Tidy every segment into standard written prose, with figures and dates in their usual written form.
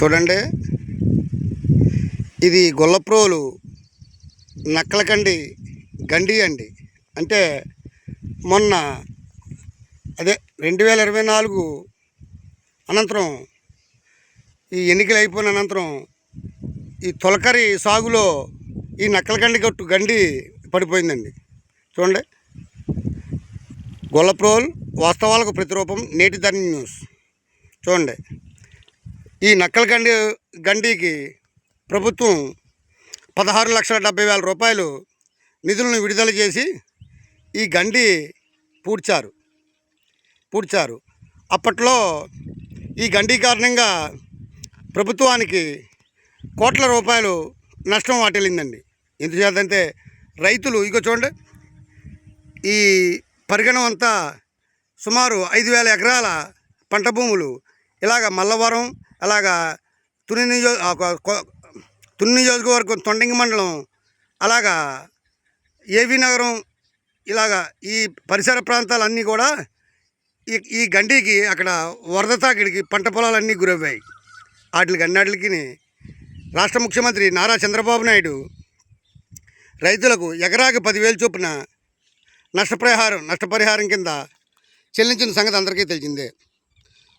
చూడండి, ఇది గొల్లప్రోలు నక్కలకండి గండి అండి. అంటే మొన్న అదే 2024 అనంతరం ఈ ఎన్నికలు అయిపోయిన అనంతరం ఈ తొలకరి సాగులో ఈ నక్కలకండి గండి పడిపోయిందండి. చూడండి, గొల్లప్రోల్ వాస్తవాలకు ప్రతిరూపం నేటి ధరణి న్యూస్. చూడండి, ఈ నక్కలకండి గండికి ప్రభుత్వం 16,70,000 రూపాయలు నిధులను విడుదల చేసి ఈ గండి పూడ్చారు. అప్పట్లో ఈ గండి కారణంగా ప్రభుత్వానికి కోట్ల రూపాయలు నష్టం వాటిల్లిందండి. ఎందుచేతంటే రైతులు ఇగో చూడండి, ఈ పరిగణం అంతా సుమారు 5,000 ఎకరాల పంట భూములు ఇలాగ మల్లవరం, అలాగా తుని నియోజకవర్గం తొండంగి మండలం, అలాగా ఏవి నగరం, ఇలాగా ఈ పరిసర ప్రాంతాలన్నీ కూడా ఈ గండికి అక్కడ వరద తాకిడికి పంట పొలాలన్నీ గురవ్వాయి. అన్నిటికి రాష్ట్ర ముఖ్యమంత్రి నారా చంద్రబాబు నాయుడు రైతులకు ఎకరాకి 10,000 చొప్పున నష్టపరిహారం కింద చెల్లించిన సంగతి అందరికీ తెలిసిందే.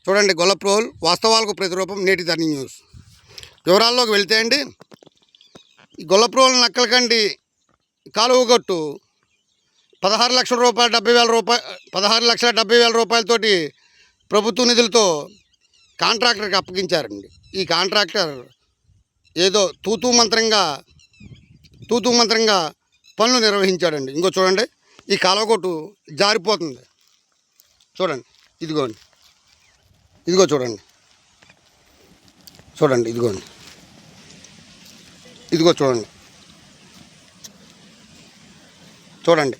చూడండి, గొల్లప్రోల్ వాస్తవాలకు ప్రతిరూపం నేటి ధరణి న్యూస్. వివరాల్లోకి వెళ్తే అండి, ఈ గొల్లప్రోల్ నక్కలకండి కాలువగట్టు 16,70,000 రూపాయలతోటి ప్రభుత్వ నిధులతో కాంట్రాక్టర్కి అప్పగించారండి. ఈ కాంట్రాక్టర్ ఏదో తూతూ మంత్రంగా పనులు నిర్వహించాడండి. ఇంకో చూడండి, ఈ కాలువగట్టు జారిపోతుంది. చూడండి, ఇదిగో చూడండి, ఇదిగో చూడండి,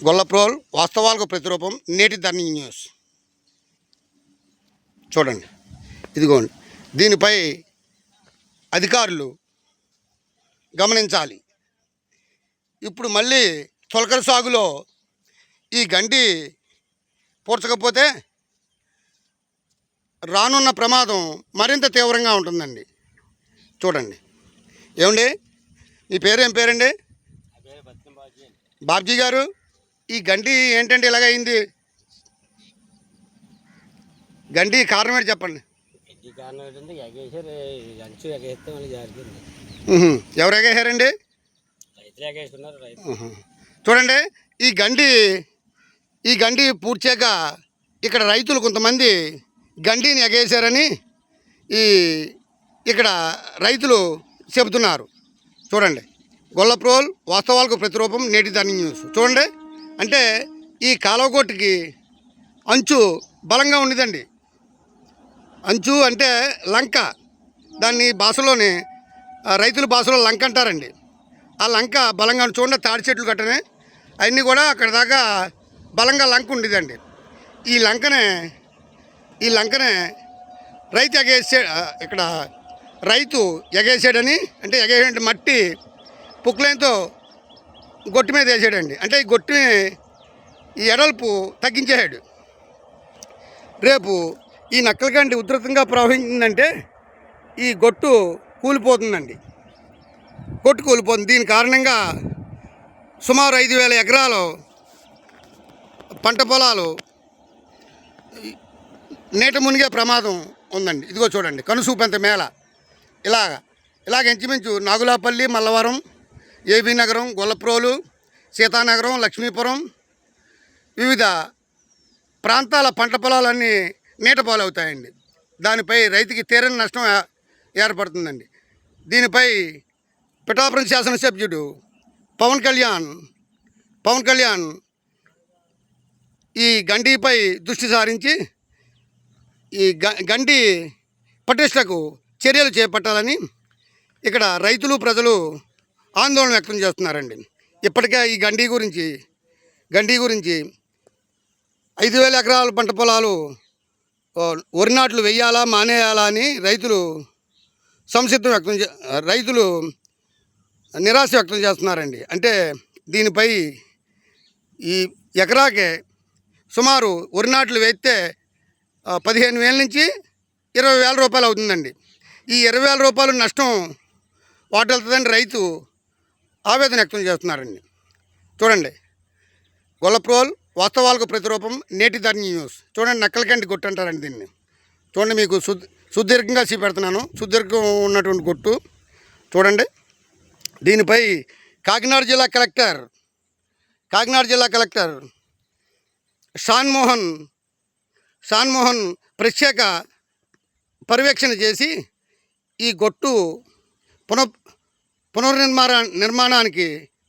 గొల్లప్రోల్ వాస్తవాలకు ప్రతిరూపం నేటి ధరణి న్యూస్. చూడండి, ఇదిగోండి, దీనిపై అధికారులు గమనించాలి. ఇప్పుడు మళ్ళీ తొలకరి సాగులో ఈ గండి పూడ్చకపోతే రానున్న ప్రమాదం మరింత తీవ్రంగా ఉంటుందండి. చూడండి, ఏమండి మీ ఏం పేరండి? బాబ్జీ గారు, ఈ గండి ఏంటంటే ఇలాగైంది? గండి కారణం ఏంటి చెప్పండి. ఎవరు ఎగేశారండి? చూడండి, ఈ గండి పూడ్చాక ఇక్కడ రైతులు కొంతమంది గండిని ఎగేశారని ఇక్కడ రైతులు చెబుతున్నారు. చూడండి, గొల్లప్రోల్ వాస్తవాలకు ప్రతిరూపం నేటి ధరణి న్యూస్. చూడండి, అంటే ఈ కాలువగొట్టుకి అంచు బలంగా ఉండేదండి. అంచు అంటే లంక, దాన్ని భాషలోనే రైతుల భాషలో లంక అంటారండి. ఆ లంక బలంగా చూడండి, తాడి చెట్లు కట్టనే అవన్నీ కూడా అక్కడ దాకా బలంగా లంక ఉండేదండి. ఈ లంకనే రైతు ఇక్కడ రైతు ఎగేసాడని, అంటే ఎగేసాడంటే మట్టి పుక్లైన్తో గొట్టు మీద వేసాడండి. అంటే ఈ గొట్టుని ఈ ఎడల్పు తగ్గించేసాడు. రేపు ఈ నక్కలకండి ఉధృతంగా ప్రవహించిందంటే ఈ గొట్టు కూలిపోతుందండి. దీని కారణంగా సుమారు 5,000 ఎకరాలు పంట పొలాలు నీట మునిగే ప్రమాదం ఉందండి. ఇదిగో చూడండి, కనుసూపంత మేళ ఇలాగ ఇంచుమించు నాగులాపల్లి, మల్లవరం, ఏబీ నగరం, గొల్లప్రోలు, సీతానగరం, లక్ష్మీపురం వివిధ ప్రాంతాల పంట పొలాలన్నీ నీట పాలవుతాయండి. దానిపై రైతుకి తీరని నష్టం ఏర్పడుతుందండి. దీనిపై పిఠాపురం శాసనసభ్యుడు పవన్ కళ్యాణ్ ఈ గండిపై దృష్టి సారించి ఈ గండి పటిష్టకు చర్యలు చేపట్టాలని ఇక్కడ రైతులు, ప్రజలు ఆందోళన వ్యక్తం చేస్తున్నారండి. ఇప్పటికే ఈ గండి గురించి 5,000 ఎకరాల పంట పొలాలు వరి నాట్లు వెయ్యాలా మానేయాలా అని రైతులు నిరాశ వ్యక్తం చేస్తున్నారండి. అంటే దీనిపై ఈ ఎకరాకే సుమారు వరి నాట్లు వేస్తే 15,000 నుంచి 20,000 రూపాయలు అవుతుందండి. ఈ 20,000 రూపాయలు నష్టం వాటిల్తుందని రైతు ఆవేదన వ్యక్తం చేస్తున్నారండి. చూడండి, గొల్లప్రోల్ వాస్తవాలకు ప్రతిరూపం నేటి ధరణి న్యూస్. చూడండి, నక్కలకంటి గొట్టు అంటారండి దీన్ని. చూడండి, మీకు సుదీర్ఘంగా చూపెడుతున్నాను. సుదీర్ఘం ఉన్నటువంటి గొట్టు చూడండి. దీనిపై కాకినాడ జిల్లా కలెక్టర్ షాన్మోహన్ ప్రత్యేక పర్యవేక్షణ చేసి ఈ గొట్టు పునర్నిర్మాణానికి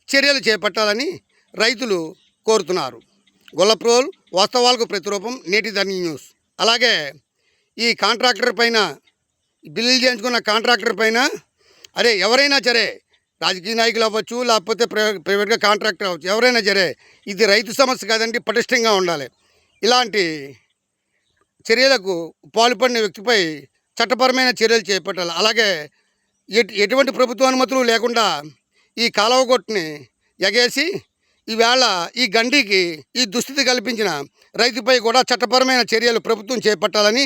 చర్యలు చేపట్టాలని రైతులు కోరుతున్నారు. గొల్లప్రోల్ వాస్తవాలకు ప్రతిరూపం నేటి ధరణి న్యూస్. అలాగే ఈ కాంట్రాక్టర్ పైన, బిల్లులు చేయించుకున్న కాంట్రాక్టర్ పైన, అరే ఎవరైనా సరే, రాజకీయ నాయకులు అవ్వచ్చు, లేకపోతే ప్రైవేట్గా కాంట్రాక్టర్ అవ్వచ్చు, ఎవరైనా సరే, ఇది రైతు సమస్య కాదండి, పటిష్టంగా ఉండాలి. ఇలాంటి చర్యలకు పాల్పడిన వ్యక్తిపై చట్టపరమైన చర్యలు చేపట్టాలి. అలాగే ఎటువంటి ప్రభుత్వ అనుమతులు లేకుండా ఈ కాలువ గొట్టుని ఎగేసి ఈవేళ ఈ గండికి ఈ దుస్థితి కల్పించిన రైతుపై కూడా చట్టపరమైన చర్యలు ప్రభుత్వం చేపట్టాలని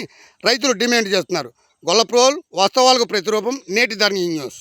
రైతులు డిమాండ్ చేస్తున్నారు. గొల్లప్రోల్ వాస్తవాలకు ప్రతిరూపం నేటి ధరణి న్యూస్.